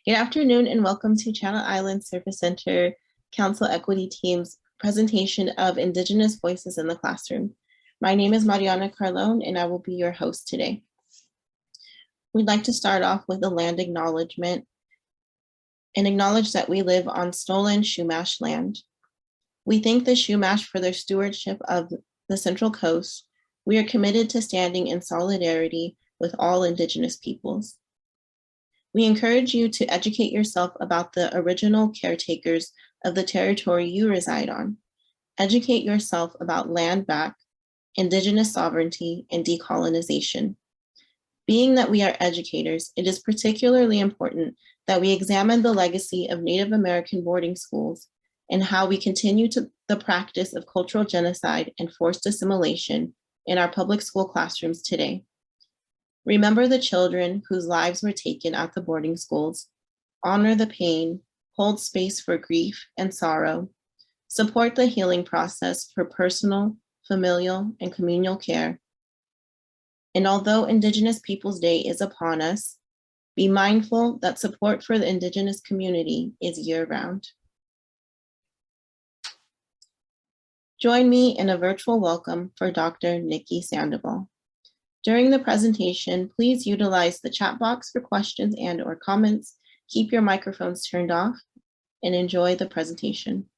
Good afternoon and welcome to Channel Islands Service Center Council Equity Team's presentation of Indigenous Voices in the Classroom. My name is Mariana Carlone and I will be your host today. We'd like to start off with a land acknowledgement and acknowledge that we live on stolen Chumash land. We thank the Chumash for their stewardship of the Central Coast. We are committed to standing in solidarity with all Indigenous peoples. We encourage you to educate yourself about the original caretakers of the territory you reside on. Educate yourself about land back, Indigenous sovereignty, and decolonization. Being that we are educators, it is particularly important that we examine the legacy of Native American boarding schools and how we continue the practice of cultural genocide and forced assimilation in our public school classrooms today. Remember the children whose lives were taken at the boarding schools, honor the pain, hold space for grief and sorrow, support the healing process for personal, familial, and communal care. And although Indigenous Peoples Day is upon us, be mindful that support for the Indigenous community is year-round. Join me in a virtual welcome for Dr. Niki Sandoval. During the presentation, please utilize the chat box for questions and/or comments. Keep your microphones turned off and enjoy the presentation.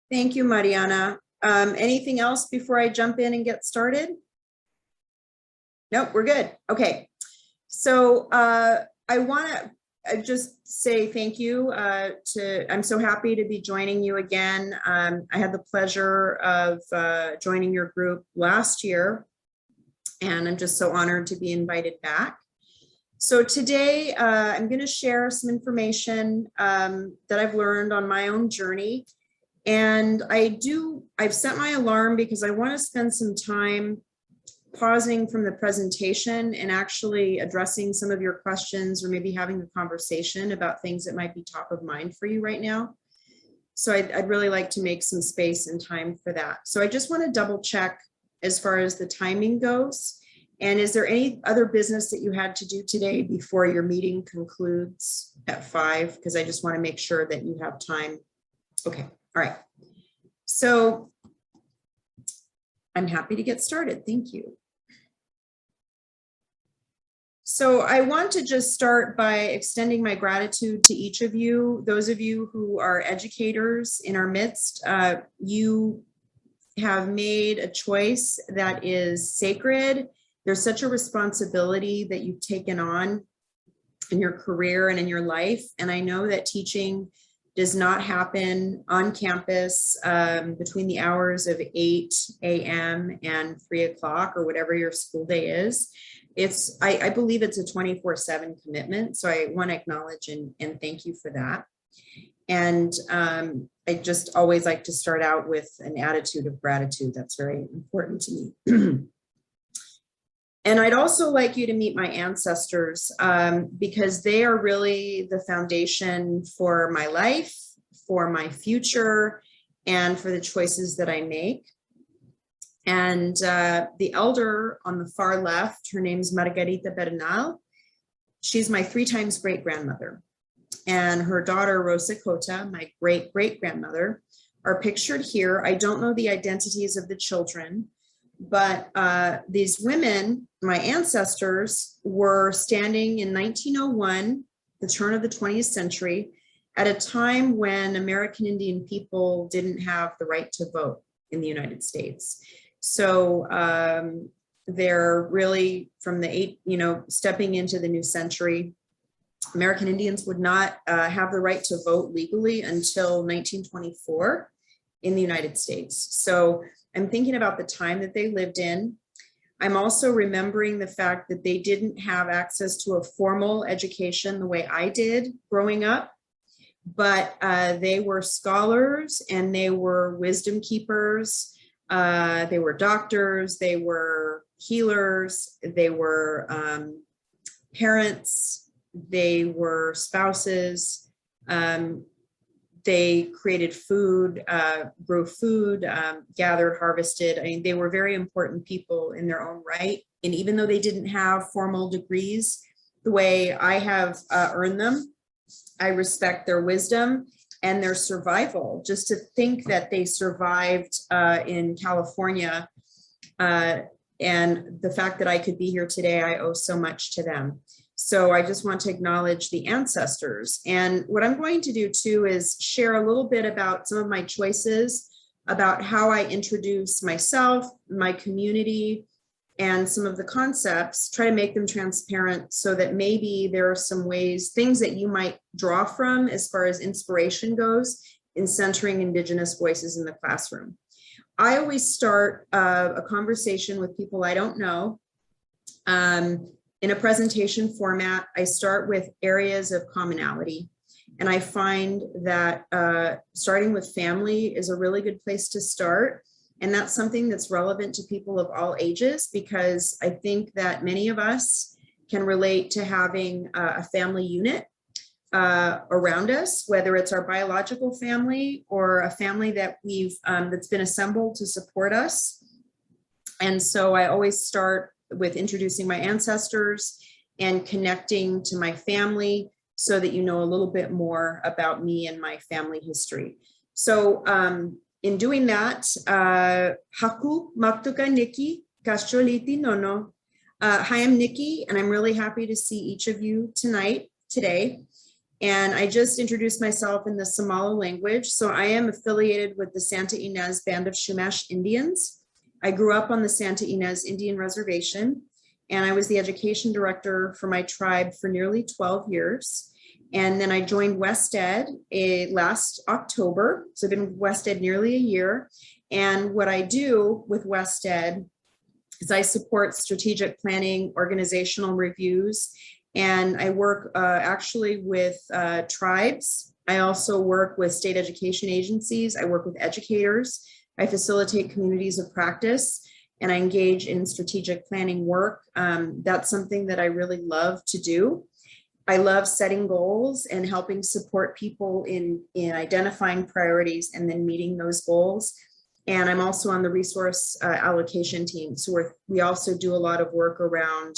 Thank you, Mariana. Anything else before I jump in and get started? Nope, we're good. Okay, so I want to just say thank you I'm so happy to be joining you again. I had the pleasure of joining your group last year, and I'm just so honored to be invited back. So today I'm going to share some information that I've learned on my own journey. And I've set my alarm because I want to spend some time pausing from the presentation and actually addressing some of your questions, or maybe having a conversation about things that might be top of mind for you right now. So I'd really like to make some space and time for that. So I just want to double check as far as the timing goes. And is there any other business that you had to do today before your meeting concludes at 5? Because I just want to make sure that you have time. Okay, all right. So I'm happy to get started. Thank you. So I want to just start by extending my gratitude to each of you. Those of you who are educators in our midst, you have made a choice that is sacred. There's such a responsibility that you've taken on in your career and in your life. And I know that teaching does not happen on campus between the hours of 8 a.m. and 3 o'clock or whatever your school day is. I believe it's a 24/7 commitment. So I want to acknowledge and thank you for that. And I just always like to start out with an attitude of gratitude. That's very important to me. And I'd also like you to meet my ancestors because they are really the foundation for my life, for my future, and for the choices that I make. And the elder on the far left, her name's Margarita Bernal. She's my 3 times great-grandmother. And her daughter, Rosa Cota, my great-great-grandmother, are pictured here. I don't know the identities of the children, but these women, my ancestors, were standing in 1901, the turn of the 20th century, at a time when American Indian people didn't have the right to vote in the United States. So they're really from stepping into the new century. American Indians would not have the right to vote legally until 1924 in the United States. So I'm thinking about the time that they lived in. I'm also remembering the fact that they didn't have access to a formal education the way I did growing up, but they were scholars and they were wisdom keepers. They were doctors, they were healers, they were parents, they were spouses. they created food, grew food, gathered, harvested. I mean, they were very important people in their own right. And even though they didn't have formal degrees the way I have earned them, I respect their wisdom and their survival. Just to think that they survived in California, and the fact that I could be here today, I owe so much to them. So I just want to acknowledge the ancestors. And what I'm going to do too is share a little bit about some of my choices, about how I introduce myself, my community, and some of the concepts, try to make them transparent so that maybe there are some ways, things that you might draw from as far as inspiration goes in centering Indigenous voices in the classroom. I always start a conversation with people I don't know. In a presentation format, I start with areas of commonality. And I find that starting with family is a really good place to start. And that's something that's relevant to people of all ages, because I think that many of us can relate to having a family unit around us, whether it's our biological family or a family that we've that's been assembled to support us. And so I always start with introducing my ancestors and connecting to my family so that you know a little bit more about me and my family history. So in doing that, Haku Maktuka Niki Kastroliti Nono. Hi, I'm Niki, and I'm really happy to see each of you today. And I just introduced myself in the Somalo language. So I am affiliated with the Santa Ynez Band of Chumash Indians. I grew up on the Santa Ynez Indian Reservation, and I was the education director for my tribe for nearly 12 years. And then I joined West Ed last October. So I've been with West Ed nearly a year. And what I do with West Ed is I support strategic planning, organizational reviews, and I work actually with tribes. I also work with state education agencies. I work with educators. I facilitate communities of practice, and I engage in strategic planning work. That's something that I really love to do. I love setting goals and helping support people in identifying priorities and then meeting those goals. And I'm also on the resource allocation team. So we also do a lot of work around,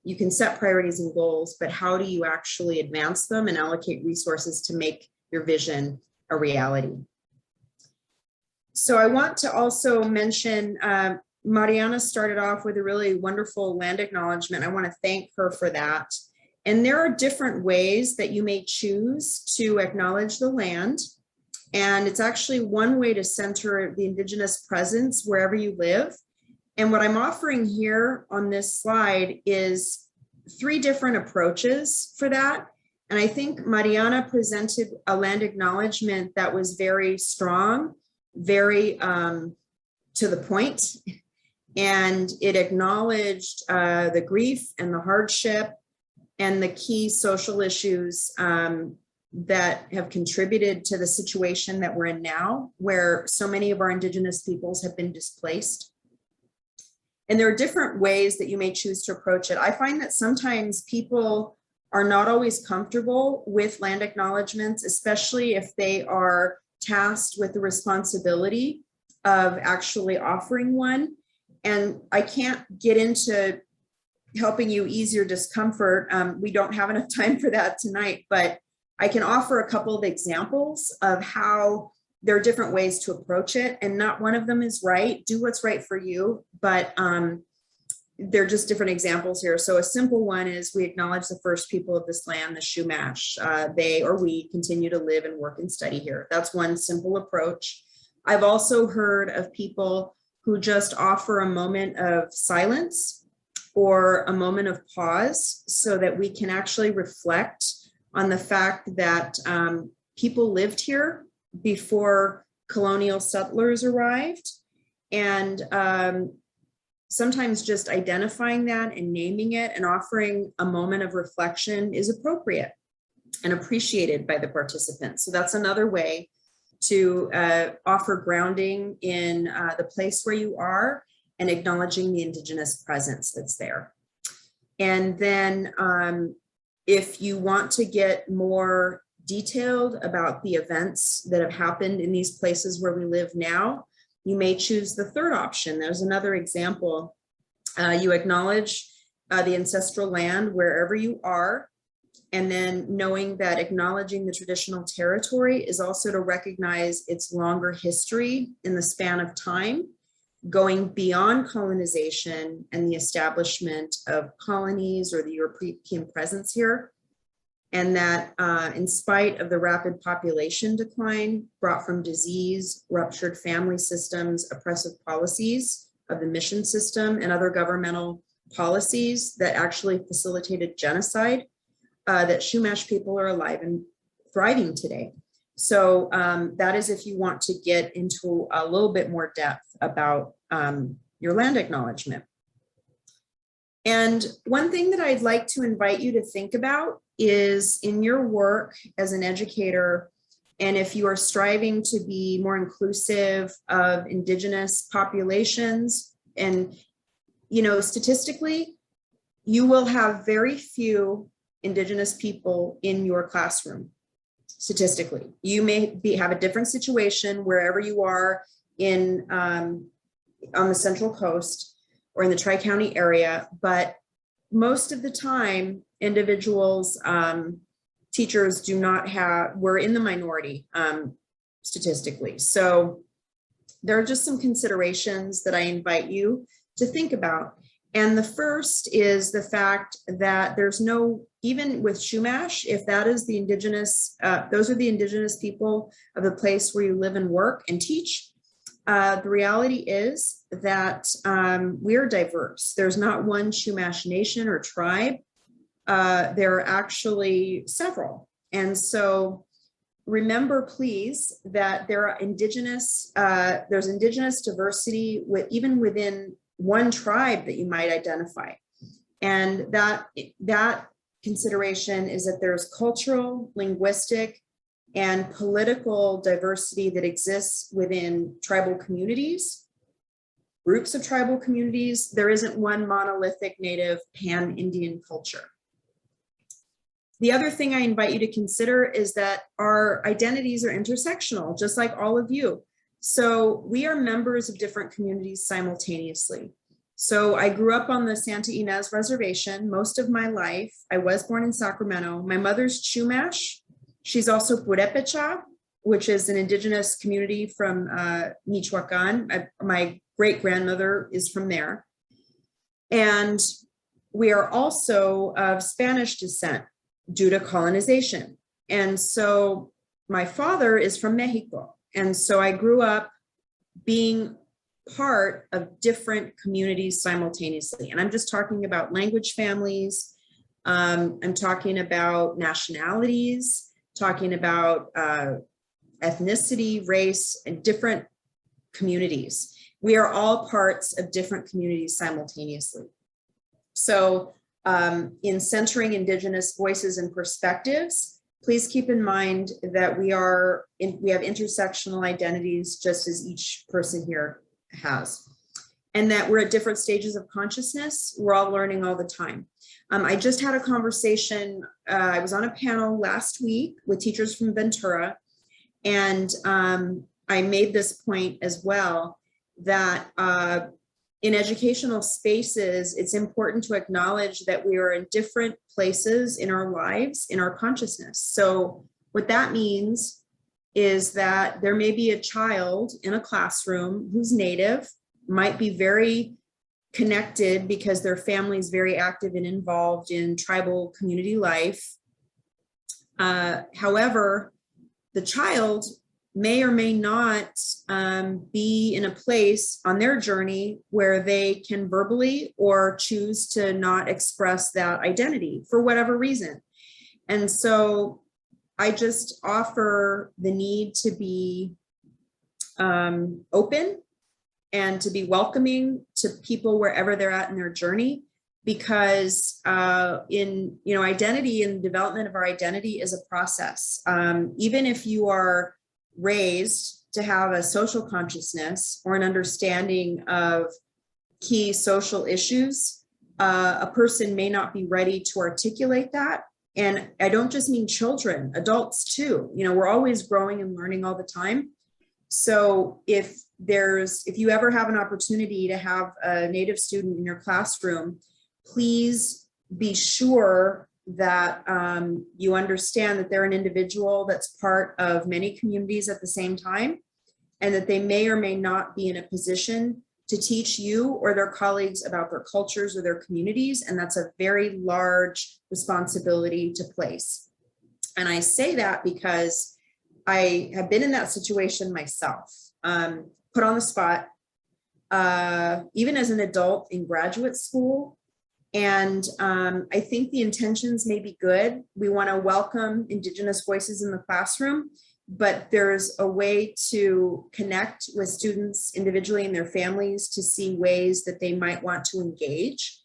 you can set priorities and goals, but how do you actually advance them and allocate resources to make your vision a reality? So I want to also mention, Mariana started off with a really wonderful land acknowledgement. I want to thank her for that. And there are different ways that you may choose to acknowledge the land. And it's actually one way to center the Indigenous presence wherever you live. And what I'm offering here on this slide is 3 different approaches for that. And I think Mariana presented a land acknowledgement that was very strong, very to the point, and it acknowledged the grief and the hardship and the key social issues that have contributed to the situation that we're in now, where so many of our Indigenous peoples have been displaced. And there are different ways that you may choose to approach it. I find that sometimes people are not always comfortable with land acknowledgements, especially if they are tasked with the responsibility of actually offering one. And I can't get into helping you ease your discomfort. We don't have enough time for that tonight, but I can offer a couple of examples of how there are different ways to approach it, and not one of them is right. Do what's right for you, but they're just different examples here. So a simple one is we acknowledge the first people of this land, the Chumash. They or we continue to live and work and study here. That's one simple approach. I've also heard of people who just offer a moment of silence or a moment of pause so that we can actually reflect on the fact that people lived here before colonial settlers arrived. And sometimes just identifying that and naming it and offering a moment of reflection is appropriate and appreciated by the participants. So that's another way to offer grounding in the place where you are and acknowledging the Indigenous presence that's there. And then if you want to get more detailed about the events that have happened in these places where we live now, you may choose the third option. There's another example. You acknowledge the ancestral land wherever you are, and then knowing that acknowledging the traditional territory is also to recognize its longer history in the span of time, going beyond colonization and the establishment of colonies or the European presence here. And that in spite of the rapid population decline brought from disease, ruptured family systems, oppressive policies of the mission system, and other governmental policies that actually facilitated genocide, that Chumash people are alive and thriving today. So that is if you want to get into a little bit more depth about your land acknowledgement. And one thing that I'd like to invite you to think about is in your work as an educator, and if you are striving to be more inclusive of Indigenous populations, and statistically, you will have very few Indigenous people in your classroom. Statistically, you may have a different situation wherever you are in on the Central Coast or in the Tri-County area, but most of the time, individuals, teachers we're in the minority statistically. So there are just some considerations that I invite you to think about. And the first is the fact that there's even with Chumash, if that is the Indigenous, those are the Indigenous people of the place where you live and work and teach, the reality is that we're diverse. There's not one Chumash nation or tribe. There are actually several. And so remember, please, that there are there's Indigenous diversity even within one tribe that you might identify. And that consideration is that there's cultural, linguistic, and political diversity that exists within tribal communities, groups of tribal communities. There isn't one monolithic native pan-Indian culture. The other thing I invite you to consider is that our identities are intersectional, just like all of you. So we are members of different communities simultaneously. So I grew up on the Santa Ynez Reservation most of my life. I was born in Sacramento. My mother's Chumash. She's also Purepecha, which is an Indigenous community from Michoacan. My great-grandmother is from there. And we are also of Spanish descent due to colonization. And so my father is from Mexico. And so I grew up being part of different communities simultaneously. And I'm just talking about language families. I'm talking about nationalities, talking about ethnicity, race, and different communities. We are all parts of different communities simultaneously. So in centering Indigenous voices and perspectives, please keep in mind that we have intersectional identities just as each person here has, and that we're at different stages of consciousness. We're all learning all the time. I just had a conversation, I was on a panel last week with teachers from Ventura, and I made this point as well, that in educational spaces, it's important to acknowledge that we are in different places in our lives, in our consciousness. So what that means is that there may be a child in a classroom who's Native, might be very connected because their family is very active and involved in tribal community life. However, the child may or may not be in a place on their journey where they can verbally or choose to not express that identity for whatever reason. And so I just offer the need to be open and to be welcoming to people wherever they're at in their journey, because identity and development of our identity is a process. Even if you are raised to have a social consciousness or an understanding of key social issues, a person may not be ready to articulate that And I don't just mean children, adults too. You know, we're always growing and learning all the time. So if you ever have an opportunity to have a Native student in your classroom, please be sure that you understand that they're an individual that's part of many communities at the same time, and that they may or may not be in a position to teach you or their colleagues about their cultures or their communities. And that's a very large responsibility to place. And I say that because I have been in that situation myself, put on the spot, even as an adult in graduate school. And I think the intentions may be good. We want to welcome Indigenous voices in the classroom, but there's a way to connect with students individually and their families to see ways that they might want to engage.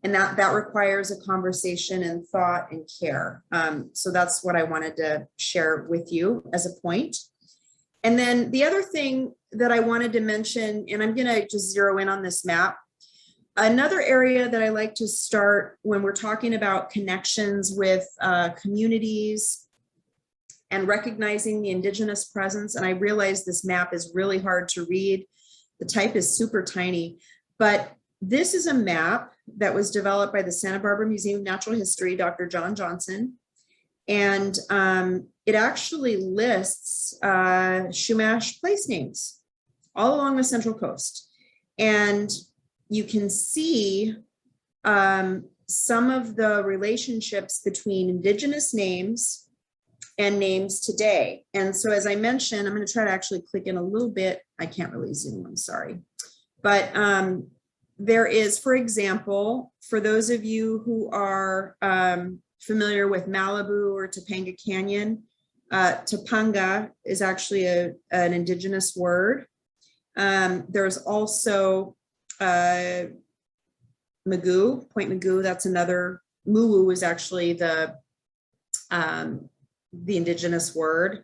And that requires a conversation and thought and care. So that's what I wanted to share with you as a point. And then the other thing that I wanted to mention, and I'm going to just zero in on this map. Another area that I like to start when we're talking about connections with communities and recognizing the Indigenous presence. And I realize this map is really hard to read. The type is super tiny, but this is a map that was developed by the Santa Barbara Museum of Natural History, Dr. John Johnson. And it actually lists Chumash place names all along the Central Coast. And you can see some of the relationships between Indigenous names and names today. And so as I mentioned, I'm going to try to actually click in a little bit. I can't really zoom, I'm sorry. But there is, for example, for those of you who are familiar with Malibu or Topanga Canyon, Topanga is actually an Indigenous word. There's also Magoo, Point Magoo, that's another. Moo is actually the Indigenous word.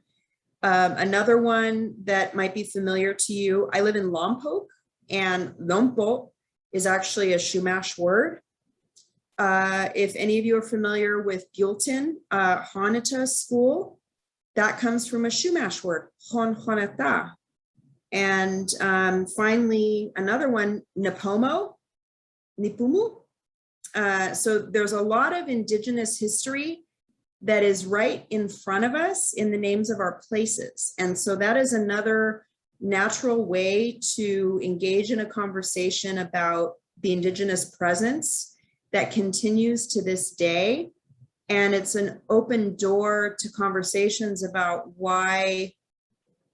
Another one that might be familiar to you, I live in Lompoc, and Lompo is actually a Chumash word. If any of you are familiar with Buellton, Honata school, that comes from a Chumash word, Honata. And finally, another one, Nipomo, Nipumu. So there's a lot of Indigenous history that is right in front of us in the names of our places. And so that is another natural way to engage in a conversation about the Indigenous presence that continues to this day. And it's an open door to conversations about why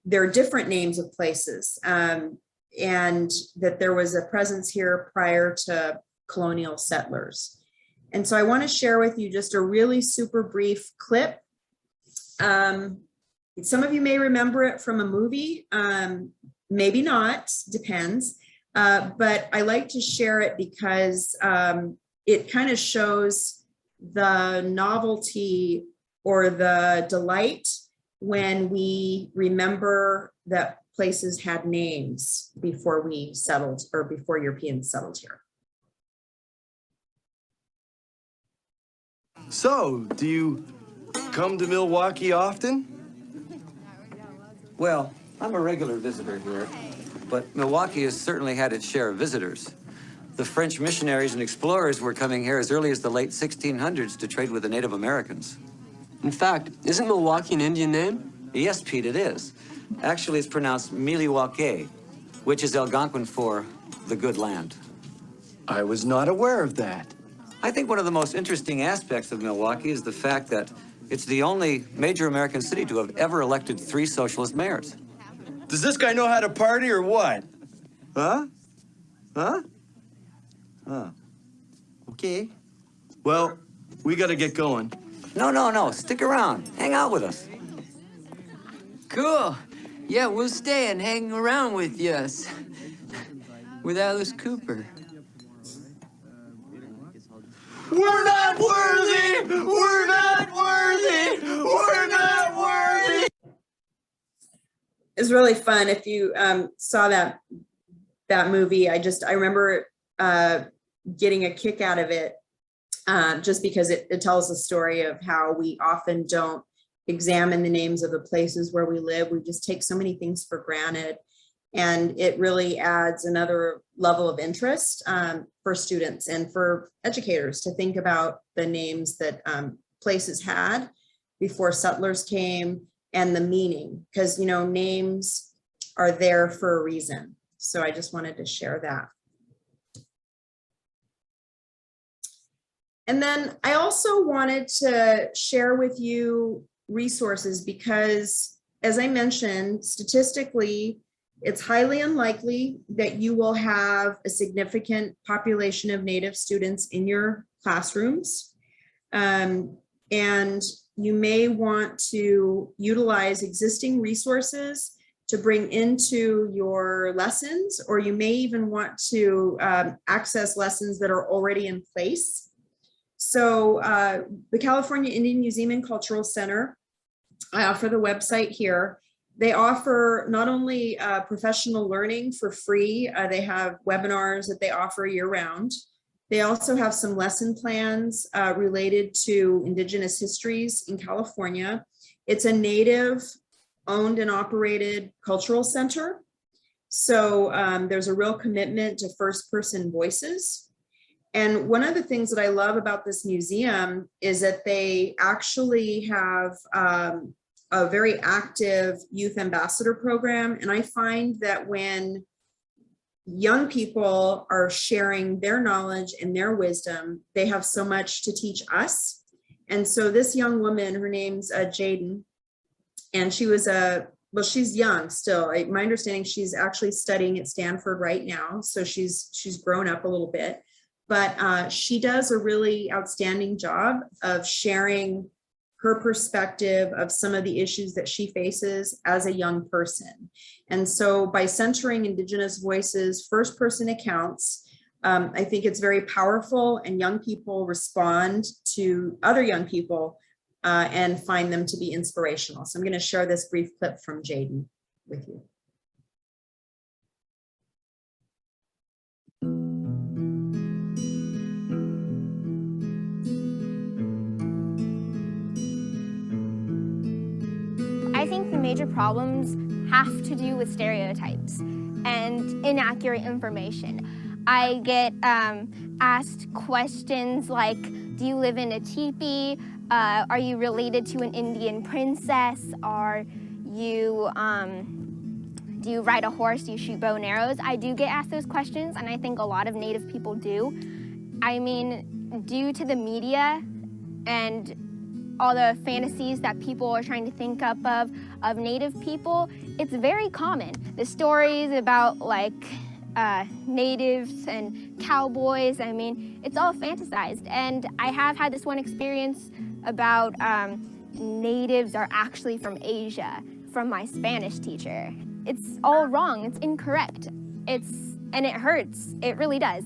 there are different names of places, and that there was a presence here prior to colonial settlers. And so I want to share with you just a really super brief clip. Some of you may remember it from a movie, maybe not, depends. But I like to share it because it kind of shows the novelty or the delight when we remember that places had names before we settled or before Europeans settled here. So, do you come to Milwaukee often? Well, I'm a regular visitor here, but Milwaukee has certainly had its share of visitors. The French missionaries and explorers were coming here as early as the late 1600s to trade with the Native Americans. In fact, isn't Milwaukee an Indian name? Yes, Pete, it is. Actually, it's pronounced Miliwake, which is Algonquin for the good land. I was not aware of that. I think one of the most interesting aspects of Milwaukee is the fact that it's the only major American city to have ever elected 3 socialist mayors. Does this guy know how to party or what? Huh? Huh? Huh. Okay. Well, we gotta get going. No, stick around. Hang out with us. Cool. Yeah, we'll stay and hang around with us. With Alice Cooper. We're not worthy! We're not worthy! We're not worthy! It's really fun. If you saw that movie, I remember getting a kick out of it just because it tells a story of how we often don't examine the names of the places where we live. We just take so many things for granted. And it really adds another level of interest for students and for educators to think about the names that places had before settlers came and the meaning, because, you know, names are there for a reason. So I just wanted to share that. And then I also wanted to share with you resources because, as I mentioned, statistically, it's highly unlikely that you will have a significant population of Native students in your classrooms. And you may want to utilize existing resources to bring into your lessons, or you may even want to access lessons that are already in place. So the California Indian Museum and Cultural Center, I offer the website here. They offer not only professional learning for free, they have webinars that they offer year-round. They also have some lesson plans related to Indigenous histories in California. It's a Native owned and operated cultural center. So there's a real commitment to first-person voices. And one of the things that I love about this museum is that they actually have a very active youth ambassador program. And I find that when young people are sharing their knowledge and their wisdom, they have so much to teach us. And so this young woman, her name's Jaden, and she was well, she's young still. My understanding, she's actually studying at Stanford right now. So she's grown up a little bit, but she does a really outstanding job of sharing her perspective of some of the issues that she faces as a young person. And so by centering Indigenous voices, first-person accounts, I think it's very powerful, and young people respond to other young people and find them to be inspirational. So I'm going to share this brief clip from Jaden with you. I think the major problems have to do with stereotypes and inaccurate information. I get asked questions like, do you live in a teepee? Are you related to an Indian princess? Are you, do you ride a horse? Do you shoot bow and arrows? I do get asked those questions, and I think a lot of Native people do. I mean, due to the media and all the fantasies that people are trying to think up of Native people, it's very common. The stories about like natives and cowboys, I mean, it's all fantasized. And I have had this one experience about natives are actually from Asia, from my Spanish teacher. It's all wrong, it's incorrect. And it hurts, it really does.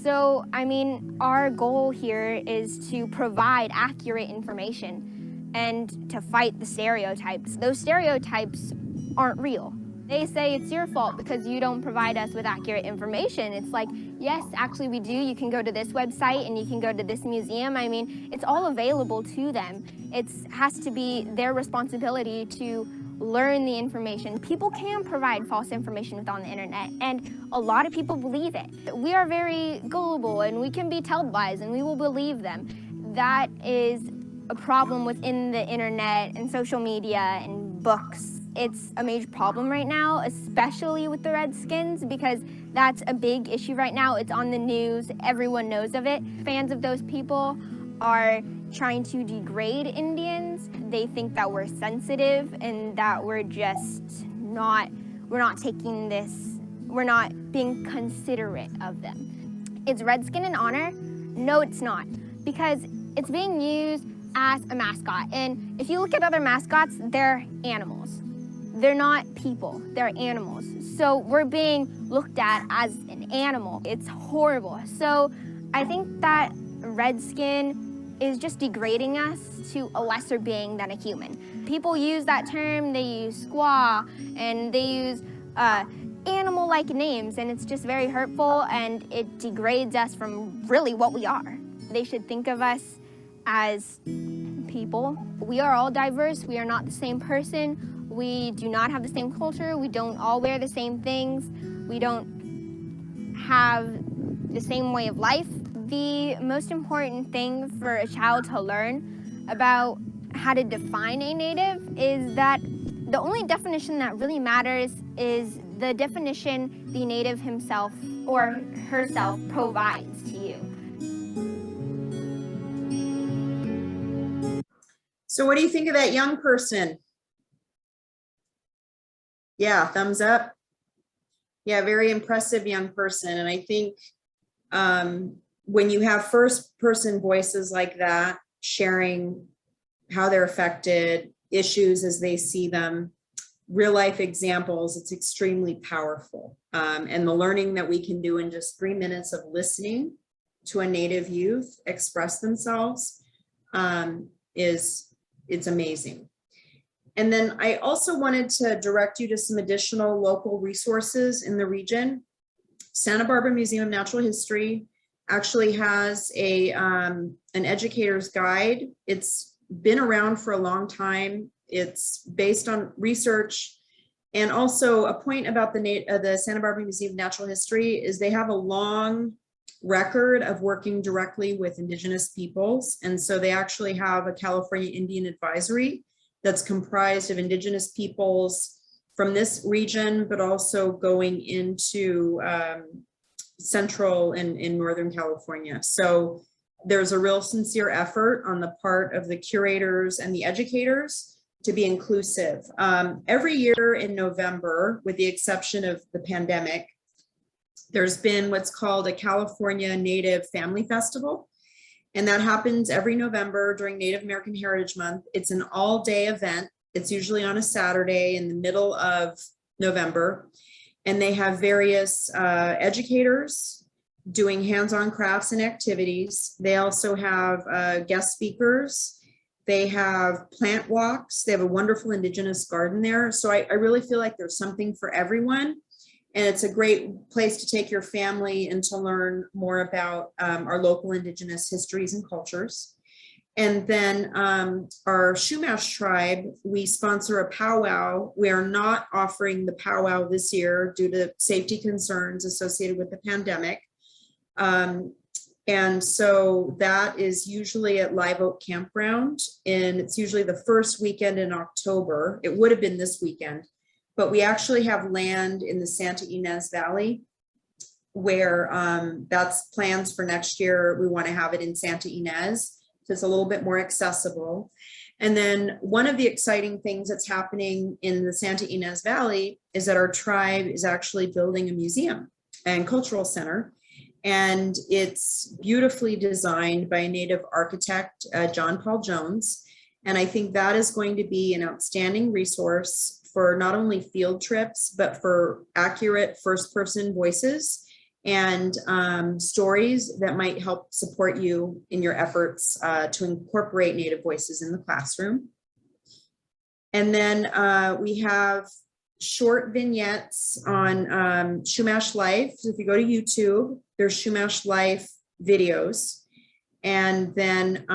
So, I mean, our goal here is to provide accurate information and to fight the stereotypes. Those stereotypes aren't real. They say it's your fault because you don't provide us with accurate information. It's like, yes, actually we do. You can go to this website and you can go to this museum. I mean, it's all available to them. It has to be their responsibility to learn the information. People can provide false information on the internet, and a lot of people believe it. We are very gullible, and we can be told lies, and we will believe them. That is a problem within the internet and social media and books. It's a major problem right now, especially with the Redskins, because that's a big issue right now. It's on the news, everyone knows of it. Fans of those people are trying to degrade Indians. They think that we're sensitive and that we're just not taking this, we're not being considerate of them. Is Redskin an honor? No, it's not, because it's being used as a mascot. And if you look at other mascots, they're animals. They're not people, they're animals. So we're being looked at as an animal. It's horrible. So I think that Redskin is just degrading us to a lesser being than a human. People use that term, they use squaw, and they use animal-like names, and it's just very hurtful, and it degrades us from really what we are. they should think of us as people. We are all diverse. We are not the same person. We do not have the same culture. We don't all wear the same things. We don't have the same way of life. The most important thing for a child to learn about how to define a native is that the only definition that really matters is the definition the native himself or herself provides to you. So what do you think of that young person? Yeah, thumbs up. Yeah, very impressive young person. And I think when you have first person voices like that, sharing how they're affected, issues as they see them, real life examples, it's extremely powerful. And the learning that we can do in just 3 minutes of listening to a Native youth express themselves it's amazing. And then I also wanted to direct you to some additional local resources in the region. Santa Barbara Museum of Natural History actually has an educator's guide. It's been around for a long time. It's based on research. And also a point about the Santa Barbara Museum of Natural History is they have a long record of working directly with Indigenous peoples. And so they actually have a California Indian Advisory that's comprised of Indigenous peoples from this region, but also going into Central and in Northern California. So there's a real sincere effort on the part of the curators and the educators to be inclusive. Every year in November, with the exception of the pandemic, there's been what's called a California Native Family Festival. And that happens every November during Native American Heritage Month. It's an all-day event. It's usually on a Saturday in the middle of November. And they have various educators doing hands-on crafts and activities. They also have guest speakers. They have plant walks. They have a wonderful Indigenous garden there. So I really feel like there's something for everyone. And it's a great place to take your family and to learn more about our local Indigenous histories and cultures. And then our Chumash tribe, we sponsor a powwow. We are not offering the powwow this year due to safety concerns associated with the pandemic. And so that is usually at Live Oak Campground, and it's usually the first weekend in October. It would have been this weekend, but we actually have land in the Santa Ynez Valley where that's plans for next year. We want to have it in Santa Ynez, so it's a little bit more accessible. And then one of the exciting things that's happening in the Santa Ynez Valley is that our tribe is actually building a museum and cultural center. And it's beautifully designed by a Native architect, John Paul Jones. And I think that is going to be an outstanding resource for not only field trips, but for accurate first-person voices and stories that might help support you in your efforts to incorporate Native voices in the classroom. And then we have short vignettes on Chumash Life. So if you go to YouTube, there's Chumash Life videos. And then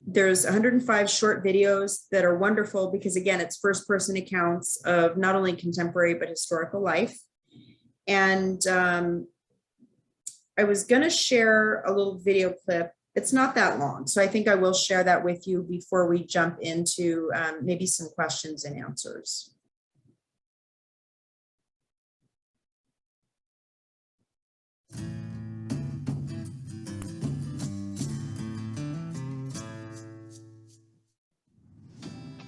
there's 105 short videos that are wonderful because, again, it's first-person accounts of not only contemporary but historical life. And I was going to share a little video clip. It's not that long, so I think I will share that with you before we jump into maybe some questions and answers.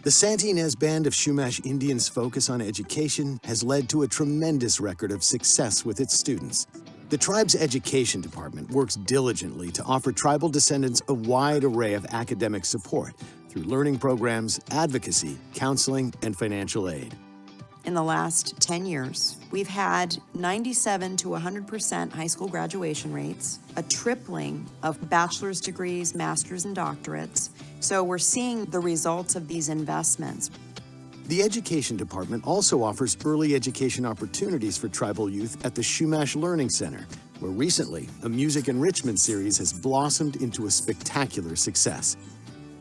The Santa Ynez Band of Chumash Indians' focus on education has led to a tremendous record of success with its students. The tribe's education department works diligently to offer tribal descendants a wide array of academic support through learning programs, advocacy, counseling, and financial aid. In the last 10 years, we've had 97 to 100% high school graduation rates, a tripling of bachelor's degrees, master's, and doctorates. So we're seeing the results of these investments. The Education Department also offers early education opportunities for tribal youth at the Chumash Learning Center, where recently a music enrichment series has blossomed into a spectacular success.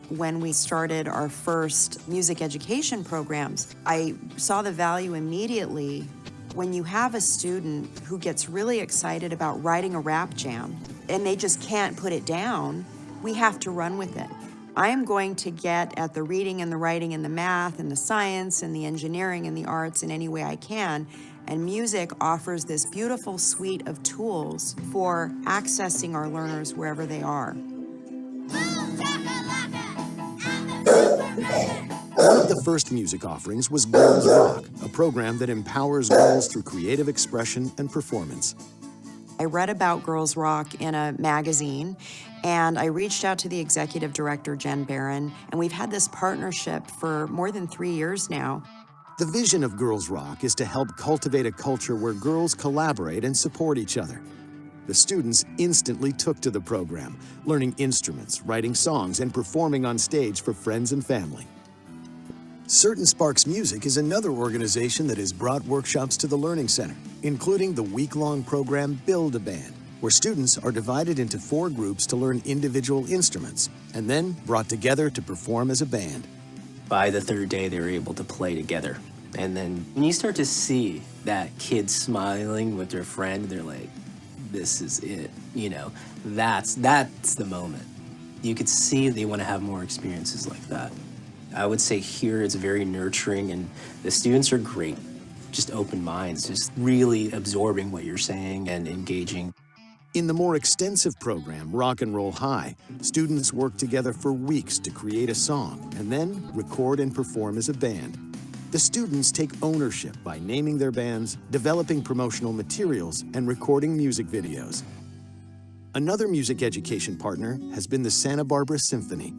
When we started our first music education programs, I saw the value immediately when you have a student who gets really excited about writing a rap jam and they just can't put it down. We have to run with it. I am going to get at the reading and the writing and the math and the science and the engineering and the arts in any way I can. And music offers this beautiful suite of tools for accessing our learners wherever they are. One of the first music offerings was Girls Rock, a program that empowers girls through creative expression and performance. I read about Girls Rock in a magazine, and I reached out to the executive director, Jen Barron, and we've had this partnership for more than 3 years now. The vision of Girls Rock is to help cultivate a culture where girls collaborate and support each other. The students instantly took to the program, learning instruments, writing songs, and performing on stage for friends and family. Certain Sparks Music is another organization that has brought workshops to the Learning Center, including the week-long program Build a Band, where students are divided into 4 groups to learn individual instruments, and then brought together to perform as a band. By the 3rd day, they were able to play together. And then when you start to see that kid smiling with their friend, they're like, this is it, you know, that's the moment. You could see they want to have more experiences like that. I would say here it's very nurturing and the students are great, just open minds, just really absorbing what you're saying and engaging. In the more extensive program, Rock and Roll High, students work together for weeks to create a song and then record and perform as a band. The students take ownership by naming their bands, developing promotional materials, and recording music videos. Another music education partner has been the Santa Barbara Symphony.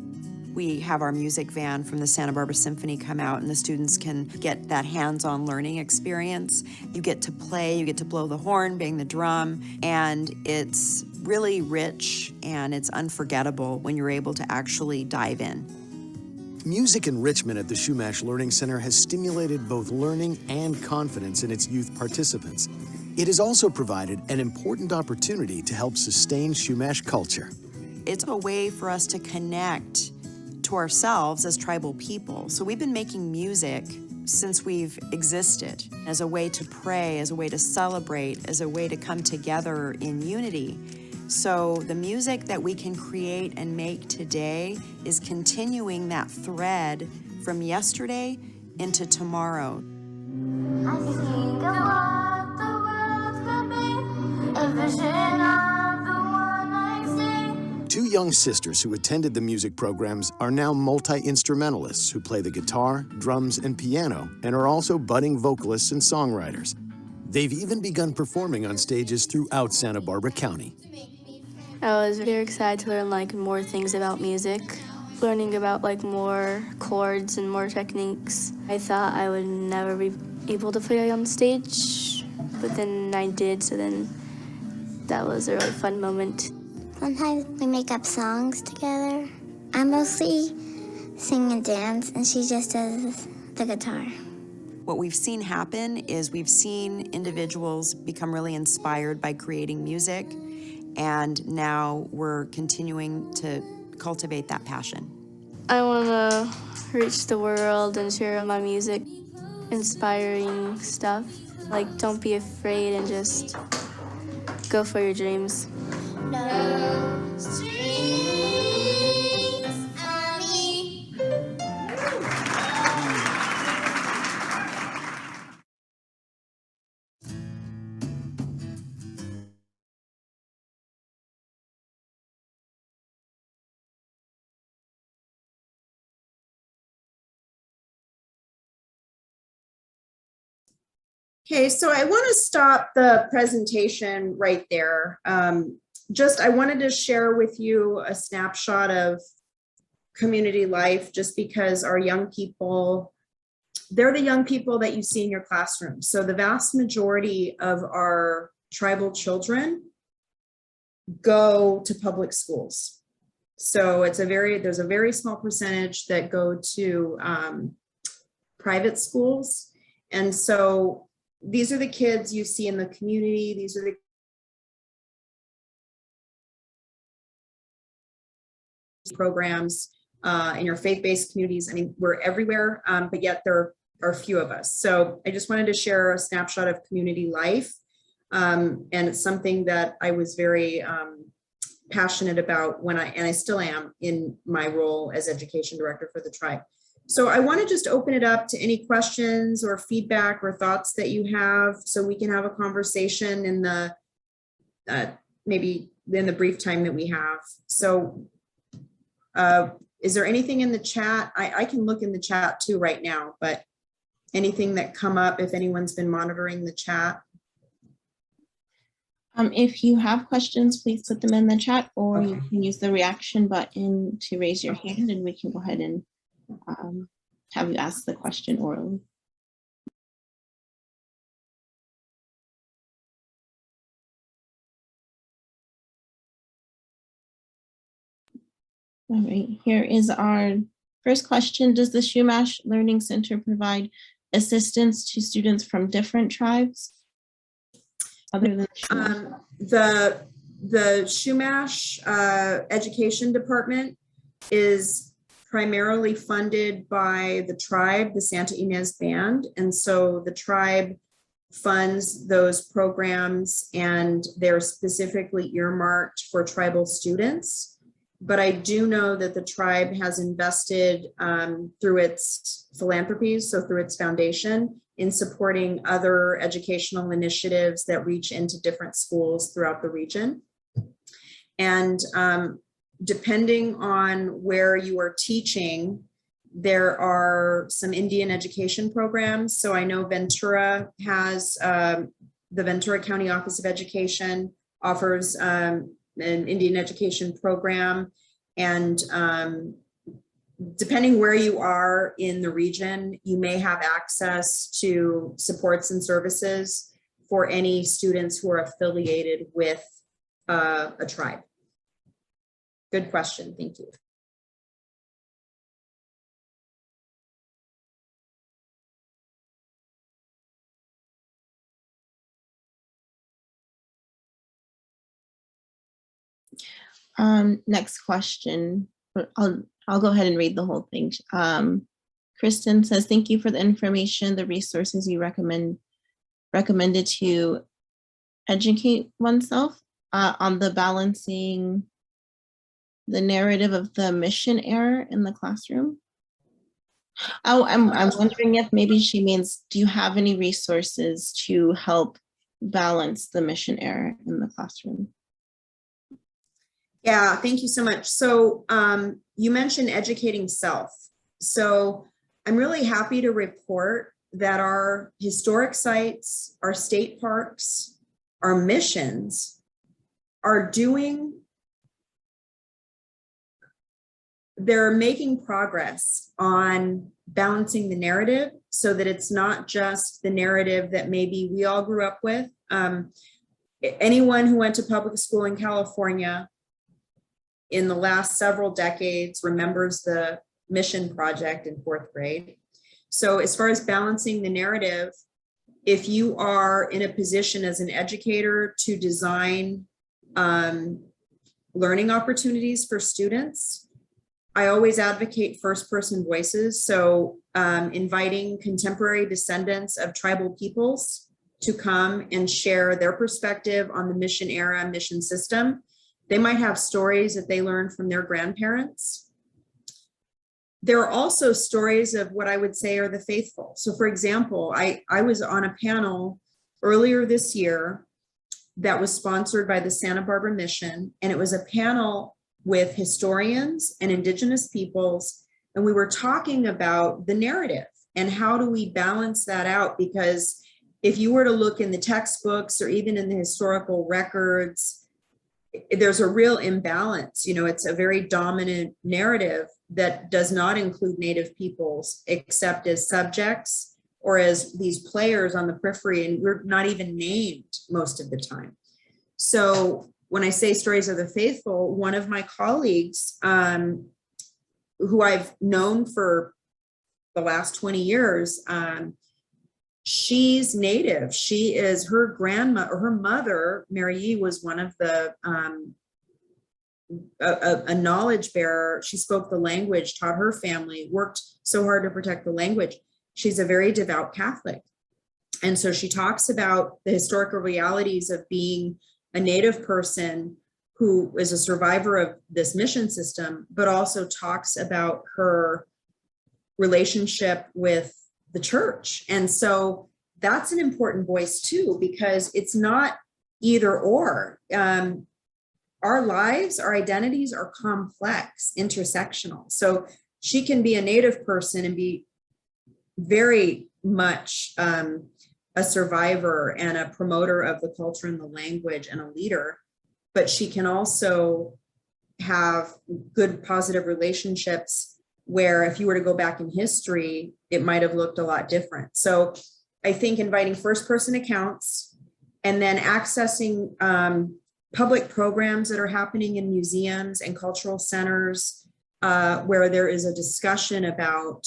We have our music van from the Santa Barbara Symphony come out and the students can get that hands-on learning experience. You get to play, you get to blow the horn, bang the drum, and it's really rich and it's unforgettable when you're able to actually dive in. Music enrichment at the Chumash Learning Center has stimulated both learning and confidence in its youth participants. It has also provided an important opportunity to help sustain Chumash culture. It's a way for us to connect to ourselves as tribal people. So we've been making music since we've existed as a way to pray, as a way to celebrate, as a way to come together in unity. So the music that we can create and make today is continuing that thread from yesterday into tomorrow. I think of what the world could be, a vision of the one I see. 2 young sisters who attended the music programs are now multi-instrumentalists who play the guitar, drums, and piano, and are also budding vocalists and songwriters. They've even begun performing on stages throughout Santa Barbara County. I was very excited to learn more things about music, learning about more chords and more techniques. I thought I would never be able to play on stage, but then I did, so then that was a really fun moment. Sometimes we make up songs together. I mostly sing and dance, and she just does the guitar. What we've seen happen is we've seen individuals become really inspired by creating music, and now we're continuing to cultivate that passion. I want to reach the world and share my music, inspiring stuff. Don't be afraid and just go for your dreams. No strings on me. Okay, so I want to stop the presentation right there. I wanted to share with you a snapshot of community life, just because our young people, they're the young people that you see in your classroom. So the vast majority of our tribal children go to public schools. So there's a very small percentage that go to private schools. And so these are the kids you see in the community. These are the programs, in your faith-based communities. I mean, we're everywhere, but yet there are few of us. So I just wanted to share a snapshot of community life. And it's something that I was very passionate about and I still am in my role as education director for the tribe. So I want to just open it up to any questions or feedback or thoughts that you have, so we can have a conversation in the maybe in the brief time that we have. So is there anything in the chat? I can look in the chat too right now, but anything that come up if anyone's been monitoring the chat? If you have questions, please put them in the chat, or you can use the reaction button to raise your hand and we can go ahead and have you ask the question orally. All right, here is our first question. Does the Chumash Learning Center provide assistance to students from different tribes other than Chumash? The Chumash Education Department is primarily funded by the tribe, the Santa Ynez Band. And so the tribe funds those programs and they're specifically earmarked for tribal students. But I do know that the tribe has invested through its philanthropies, so through its foundation, in supporting other educational initiatives that reach into different schools throughout the region. And depending on where you are teaching, there are some Indian education programs. So I know Ventura has, the Ventura County Office of Education offers an Indian education program. And depending where you are in the region, you may have access to supports and services for any students who are affiliated with a tribe. Good question, thank you. Next question. I'll go ahead and read the whole thing. Kristen says, thank you for the information, the resources you recommended to educate oneself on the balancing the narrative of the mission error in the classroom. Oh, I'm wondering if maybe she means, do you have any resources to help balance the mission error in the classroom? Yeah, thank you so much. So you mentioned educating self. So I'm really happy to report that our historic sites, our state parks, our missions are they're making progress on balancing the narrative so that it's not just the narrative that maybe we all grew up with. Anyone who went to public school in California in the last several decades remembers the mission project in 4th grade. So as far as balancing the narrative, if you are in a position as an educator to design learning opportunities for students, I always advocate first-person voices. So inviting contemporary descendants of tribal peoples to come and share their perspective on the mission era, mission system. They might have stories that they learned from their grandparents. There are also stories of what I would say are the faithful. So for example, I was on a panel earlier this year that was sponsored by the Santa Barbara Mission, and it was a panel with historians and Indigenous peoples, and we were talking about the narrative and how do we balance that out, because if you were to look in the textbooks or even in the historical records, there's a real imbalance. You know, it's a very dominant narrative that does not include Native peoples except as subjects or as these players on the periphery, and we're not even named most of the time. So when I say stories of the faithful, one of my colleagues who I've known for the last 20 years, she's Native. She is, her grandma or her mother, Mary Yee, was one of the a knowledge bearer. She spoke the language, taught her family, worked so hard to protect the language. She's a very devout Catholic. And so she talks about the historical realities of being a Native person who is a survivor of this mission system, but also talks about her relationship with the church. And so that's an important voice too, because it's not either or. Our lives, our identities are complex, intersectional. So she can be a Native person and be very much a survivor and a promoter of the culture and the language and a leader, but she can also have good, positive relationships where if you were to go back in history, it might have looked a lot different. So I think inviting first-person accounts and then accessing public programs that are happening in museums and cultural centers where there is a discussion about,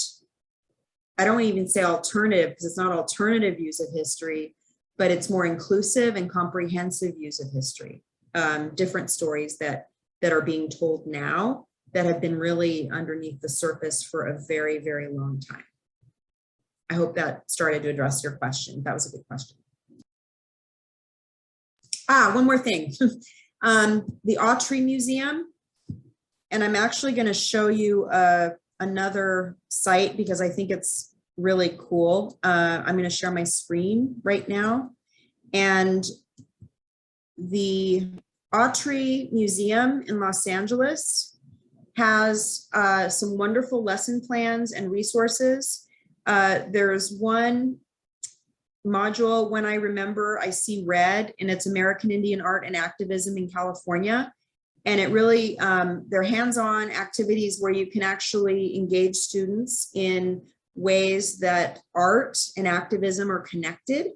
I don't even say alternative because it's not alternative views of history, but it's more inclusive and comprehensive views of history. Different stories that are being told now that have been really underneath the surface for a very, very long time. I hope that started to address your question. That was a good question. One more thing. The Autry Museum, and I'm actually going to show you another site because I think it's really cool. I'm going to share my screen right now. And the Autry Museum in Los Angeles has some wonderful lesson plans and resources. There's one module, When I Remember, I See Red, and it's American Indian Art and Activism in California. And it really, they're hands-on activities where you can actually engage students in ways that art and activism are connected.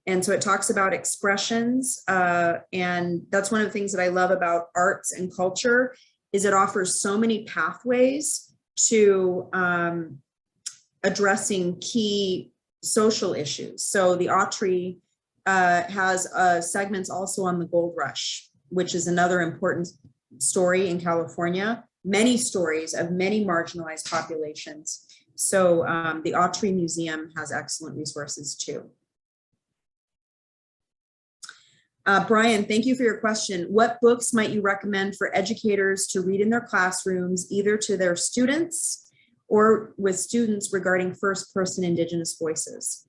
And so it talks about expressions. And that's one of the things that I love about arts and culture is it offers so many pathways to addressing key social issues. So the Autry has segments also on the gold rush, which is another important story in California, many stories of many marginalized populations. So the Autry Museum has excellent resources too. Brian, thank you for your question. What books might you recommend for educators to read in their classrooms, either to their students or with students regarding first-person Indigenous voices?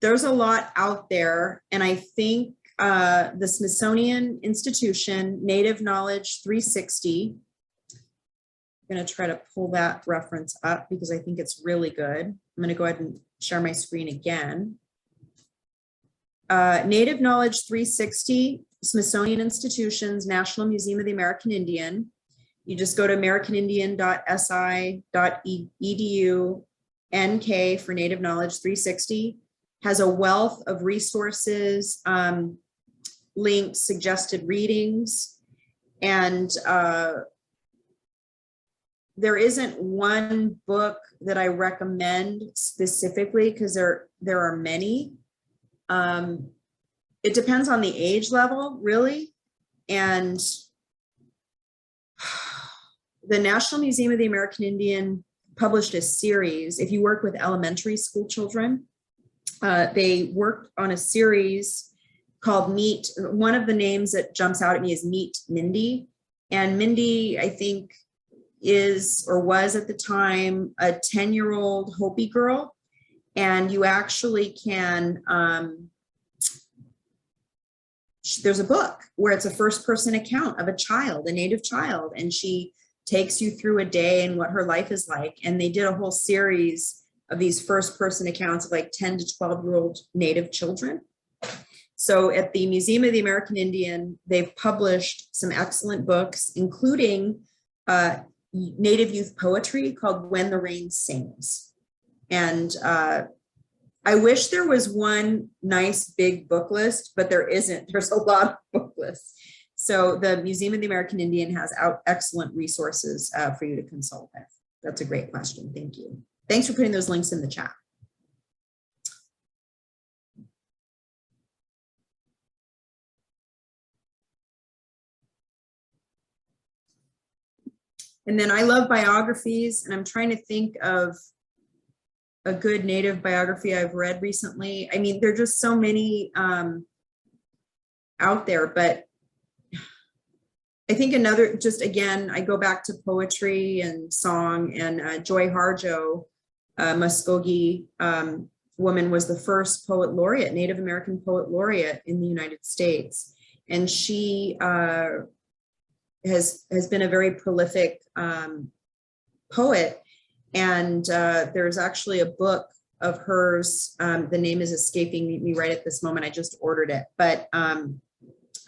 There's a lot out there, and I think the Smithsonian Institution, Native Knowledge 360, I'm going to try to pull that reference up because I think it's really good. I'm going to go ahead and share my screen again. Native Knowledge 360, Smithsonian Institution's National Museum of the American Indian. You just go to americanindian.si.edu, NK for Native Knowledge 360, has a wealth of resources, links, suggested readings, and there isn't one book that I recommend specifically because there are many. It depends on the age level, really. And the National Museum of the American Indian published a series. If you work with elementary school children, they worked on a series called Meet. One of the names that jumps out at me is Meet Mindy. And Mindy, I think, is or was at the time a 10-year-old Hopi girl. And you actually can, there's a book where it's a first-person account of a child, a Native child, and she takes you through a day and what her life is like. And they did a whole series of these first-person accounts of like 10 to 12-year-old Native children. So at the Museum of the American Indian, they've published some excellent books, including Native youth poetry called When the Rain Sings. And I wish there was one nice big book list, but there isn't. There's a lot of book lists. So the Museum of the American Indian has excellent resources for you to consult with. That's a great question. Thank you. Thanks for putting those links in the chat. And then I love biographies, and I'm trying to think of a good Native biography I've read recently. I mean, there are just so many out there, but I think another, just again, I go back to poetry and song, and Joy Harjo, Muskogee woman, was the first poet laureate, Native American poet laureate in the United States. And she has been a very prolific poet. And there's actually a book of hers. The name is escaping me right at this moment. I just ordered it. But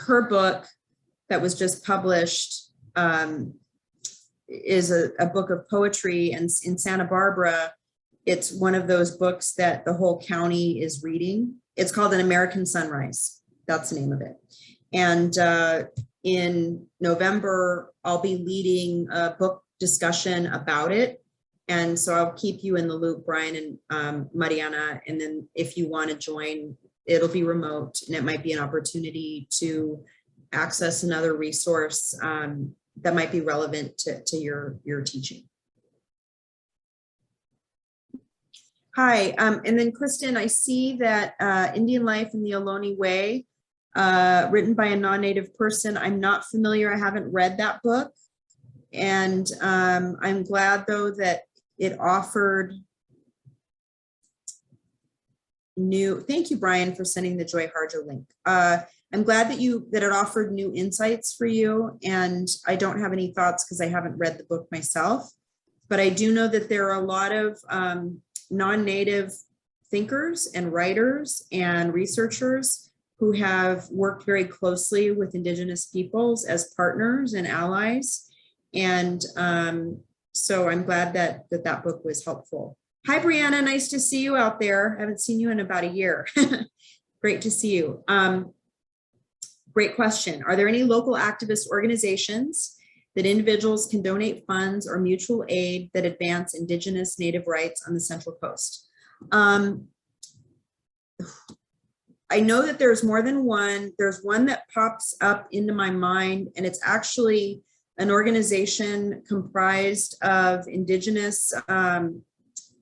her book that was just published is a book of poetry. And in Santa Barbara, it's one of those books that the whole county is reading. It's called An American Sunrise. That's the name of it. And in November, I'll be leading a book discussion about it. And so I'll keep you in the loop, Brian and Mariana. And then if you want to join, it'll be remote, and it might be an opportunity to access another resource that might be relevant to your teaching. Hi, and then Kristen, I see that Indian Life in the Ohlone Way, written by a non-native person. I'm not familiar, I haven't read that book. And I'm glad though that it offered new, thank you, Brian, for sending the Joy Harjo link. I'm glad that it offered new insights for you. And I don't have any thoughts because I haven't read the book myself, but I do know that there are a lot of non-native thinkers and writers and researchers who have worked very closely with Indigenous peoples as partners and allies. And so I'm glad that that book was helpful. Hi, Brianna, nice to see you out there. I haven't seen you in about a year. Great to see you. Great question. Are there any local activist organizations that individuals can donate funds or mutual aid that advance Indigenous Native rights on the Central Coast? I know that there's more than one. There's one that pops up into my mind, and it's actually an organization comprised of Indigenous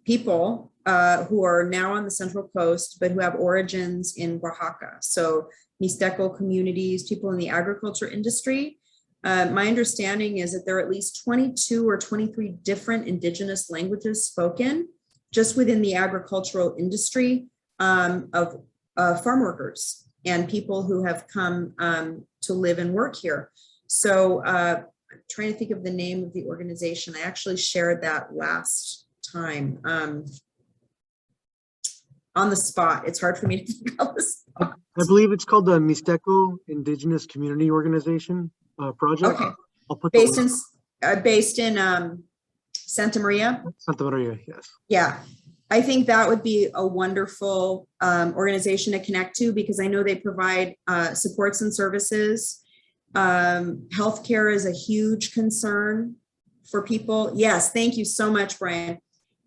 people who are now on the Central Coast, but who have origins in Oaxaca. So Mixteco communities, people in the agriculture industry. My understanding is that there are at least 22 or 23 different Indigenous languages spoken just within the agricultural industry of farm workers and people who have come to live and work here. So I'm trying to think of the name of the organization. I actually shared that last time on the spot. It's hard for me to think of the spot. I believe it's called the Mixteco Indigenous Community Organization project. Okay. I'll put based in Santa Maria. Santa Maria, yes. Yeah, I think that would be a wonderful organization to connect to, because I know they provide supports and services. Healthcare is a huge concern for people. Yes, thank you so much, Brian.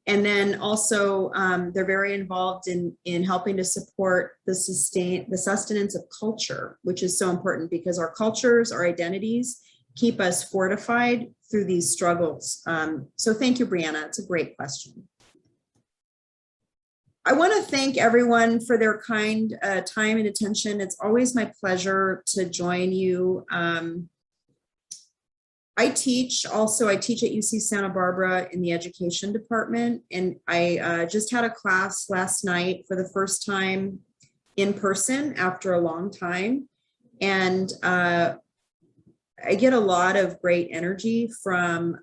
And then also they're very involved in helping to support the sustenance of culture, which is so important because our cultures, our identities keep us fortified through these struggles. So thank you, Brianna. It's a great question. I want to thank everyone for their kind time and attention. It's always my pleasure to join you. I teach at UC Santa Barbara in the education department, and I just had a class last night for the first time in person after a long time. And I get a lot of great energy from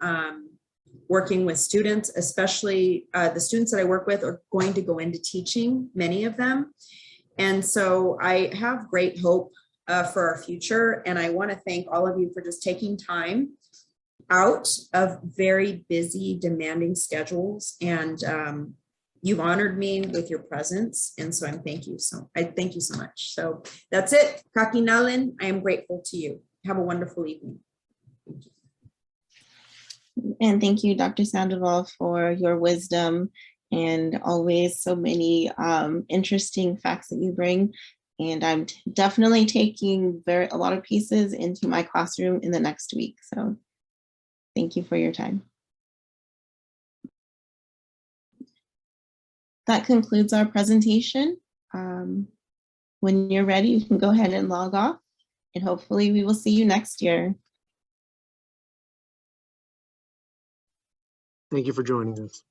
working with students, especially the students that I work with are going to go into teaching, many of them. And so I have great hope for our future. And I want to thank all of you for just taking time out of very busy, demanding schedules. And you've honored me with your presence. And so I thank you so much. So that's it. Kakinalin, I am grateful to you. Have a wonderful evening. Thank you. And thank you, Dr. Sandoval, for your wisdom and always so many interesting facts that you bring. And I'm definitely taking a lot of pieces into my classroom in the next week. So Thank you for your time. That concludes our presentation. When you're ready, you can go ahead and log off, and hopefully we will see you next year. Thank you for joining us.